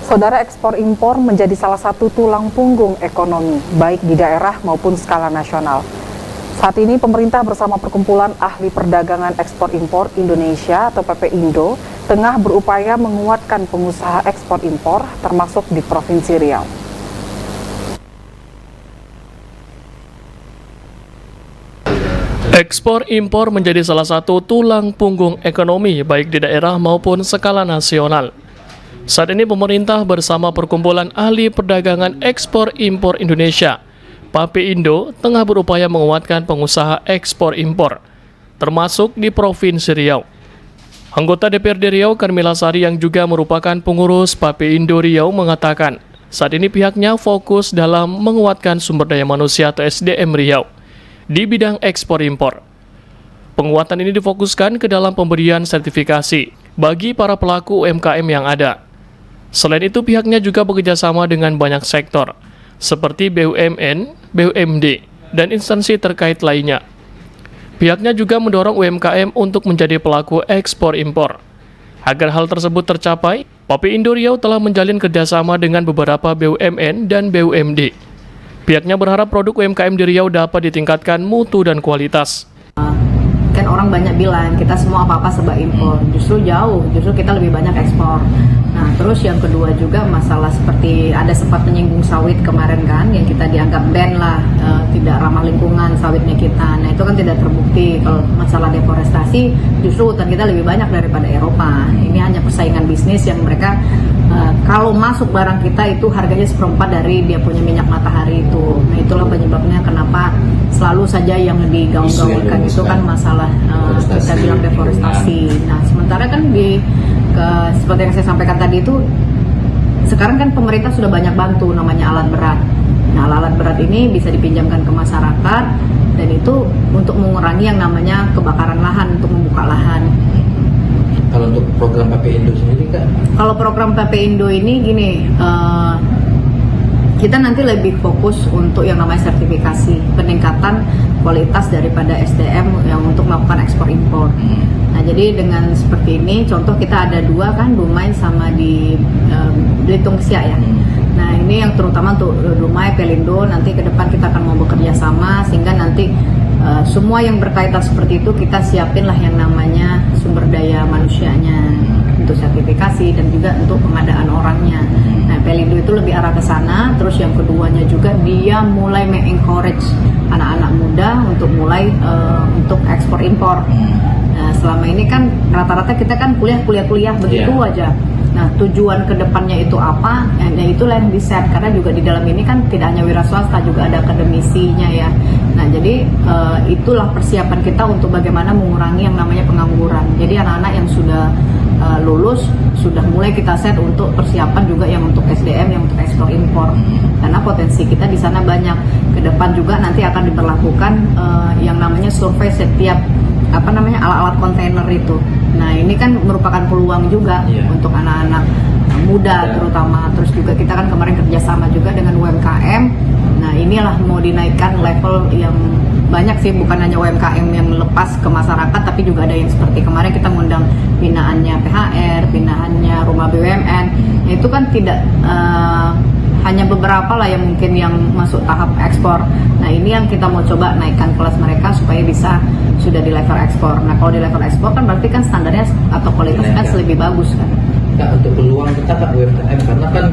Saudara, ekspor impor menjadi salah satu tulang punggung ekonomi, baik di daerah maupun skala nasional. Saat ini pemerintah bersama Perkumpulan Ahli Perdagangan Ekspor Impor Indonesia atau PPIndo tengah berupaya menguatkan pengusaha ekspor impor termasuk di Provinsi Riau. Ekspor impor menjadi salah satu tulang punggung ekonomi baik di daerah maupun skala nasional. Saat ini pemerintah bersama Perkumpulan Ahli Perdagangan Ekspor Impor Indonesia, PAPIindo, tengah berupaya menguatkan pengusaha ekspor impor, termasuk di Provinsi Riau. Anggota DPRD Riau, Karmila Sari, yang juga merupakan pengurus PAPIindo Riau, mengatakan saat ini pihaknya fokus dalam menguatkan sumber daya manusia atau SDM Riau di bidang ekspor impor. Penguatan ini difokuskan ke dalam pemberian sertifikasi bagi para pelaku UMKM yang ada. Selain itu, pihaknya juga bekerjasama dengan banyak sektor, seperti BUMN, BUMD, dan instansi terkait lainnya. Pihaknya juga mendorong UMKM untuk menjadi pelaku ekspor impor. Agar hal tersebut tercapai, PAPIindo Riau telah menjalin kerjasama dengan beberapa BUMN dan BUMD. Pihaknya berharap produk UMKM di Riau dapat ditingkatkan mutu dan kualitas. Kan orang banyak bilang kita semua apa-apa serba impor, justru jauh, justru kita lebih banyak ekspor. Nah, terus yang kedua juga masalah seperti ada sempat menyinggung sawit kemarin kan, yang kita dianggap ban lah, tidak ramah lingkungan sawitnya kita. Nah, itu kan tidak terbukti. Kalau masalah deforestasi, justru hutan kita lebih banyak daripada Eropa. Ini hanya persaingan bisnis yang mereka, kalau masuk barang kita itu harganya seperempat dari dia punya minyak matahari itu. Nah, itulah penyebabnya kenapa selalu saja yang digaung-gaungkan itu kan masalah kita bilang deforestasi. Nah, sementara kan seperti yang saya sampaikan tadi itu, sekarang kan pemerintah sudah banyak bantu namanya alat berat. Nah, alat berat ini bisa dipinjamkan ke masyarakat dan itu untuk mengurangi yang namanya kebakaran lahan, untuk membuka lahan. Kalau untuk program PAPIindo sendiri Kak? Kalau program PAPIindo ini gini, kita nanti lebih fokus untuk yang namanya sertifikasi, peningkatan kualitas daripada SDM yang untuk melakukan ekspor impor. Nah, jadi dengan seperti ini, contoh kita ada dua kan, Dumai sama di Belitung Siak ya. Nah, ini yang terutama untuk Dumai, Pelindo, nanti ke depan kita akan mau bekerja sama sehingga nanti semua yang berkaitan seperti itu kita siapin lah yang namanya sumber daya manusianya untuk sertifikasi dan juga untuk pengadaan orangnya. Nah, Pelindo itu lebih arah ke sana. Terus yang keduanya juga dia mulai me-encourage anak-anak muda untuk mulai untuk ekspor impor. Nah, selama ini kan rata-rata kita kan kuliah begitu aja. Nah, tujuan kedepannya itu apa? Nah, itulah yang di-set, karena juga di dalam ini kan tidak hanya wira swasta, juga ada akademisinya ya. Nah, jadi itulah persiapan kita untuk bagaimana mengurangi yang namanya pengangguran. Jadi anak-anak yang sudah lulus sudah mulai kita set untuk persiapan juga yang untuk SDM, yang untuk ekspor impor. Karena potensi kita di sana banyak. Ke depan juga nanti akan diberlakukan yang namanya survei setiap alat-alat kontainer itu. Nah, ini kan merupakan peluang juga untuk anak-anak muda terutama. Terus juga kita kan kemarin kerjasama juga dengan UMKM. Nah, inilah mau dinaikkan level yang banyak sih, bukan hanya UMKM yang lepas ke masyarakat, tapi juga ada yang seperti kemarin kita mengundang binaannya PHR, binaannya rumah BUMN. Nah, itu kan tidak hanya beberapa lah yang mungkin yang masuk tahap ekspor. Nah, ini yang kita mau coba naikkan kelas mereka supaya bisa sudah di level ekspor. Nah, kalau di level ekspor kan berarti kan standarnya atau kualitasnya kan lebih bagus kan. Nah, untuk peluang kita Kak UMKM, karena kan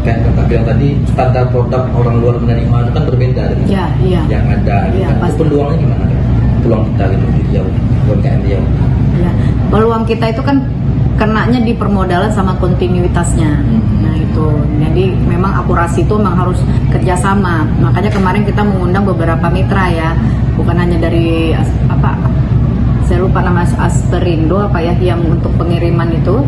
kayak Kakak bilang tadi, standar produk orang luar menerima itu kan berbeda dengan yang ada. Itu peluangnya gimana Kak? Peluang kita gitu di Riau, UMKM Riau. Ya, peluang kita itu kan kenanya di permodalan sama kontinuitasnya. Nah, itu jadi memang akurasi itu memang harus kerjasama. Makanya kemarin kita mengundang beberapa mitra ya, bukan hanya dari saya lupa nama Asperindo yang untuk pengiriman itu.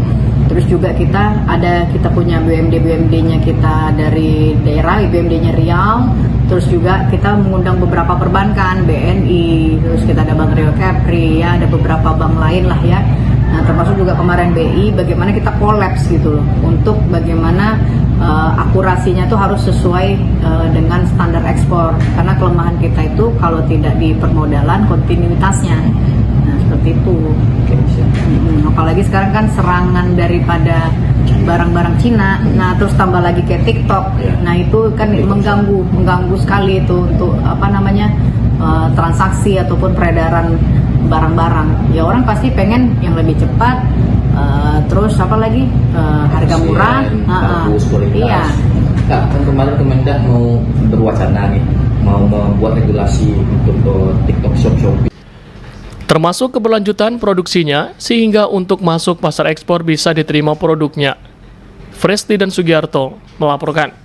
Terus juga kita punya BUMD-nya kita dari daerah, BUMD-nya Riau. Terus juga kita mengundang beberapa perbankan, BNI, terus kita ada Bank Riau Kepri, ya, ada beberapa bank lain lah ya. Nah, termasuk juga kemarin BI, bagaimana kita kolaps gitu loh, untuk bagaimana akurasinya itu harus sesuai dengan standar ekspor. Karena kelemahan kita itu kalau tidak di permodalan, kontinuitasnya. Nah, seperti itu. Apalagi apalagi sekarang kan serangan daripada barang-barang Cina, nah terus tambah lagi kayak TikTok, nah itu kan mengganggu sekali itu untuk transaksi ataupun peredaran barang-barang. Ya orang pasti pengen yang lebih cepat, terus apalagi harga murah, bagus, kualitas. Iya. Kak, kan kemarin Kemendak mau berwacana nih, mau membuat regulasi untuk TikTok Shop. Termasuk keberlanjutan produksinya sehingga untuk masuk pasar ekspor bisa diterima produknya. Fresti dan Sugiarto melaporkan.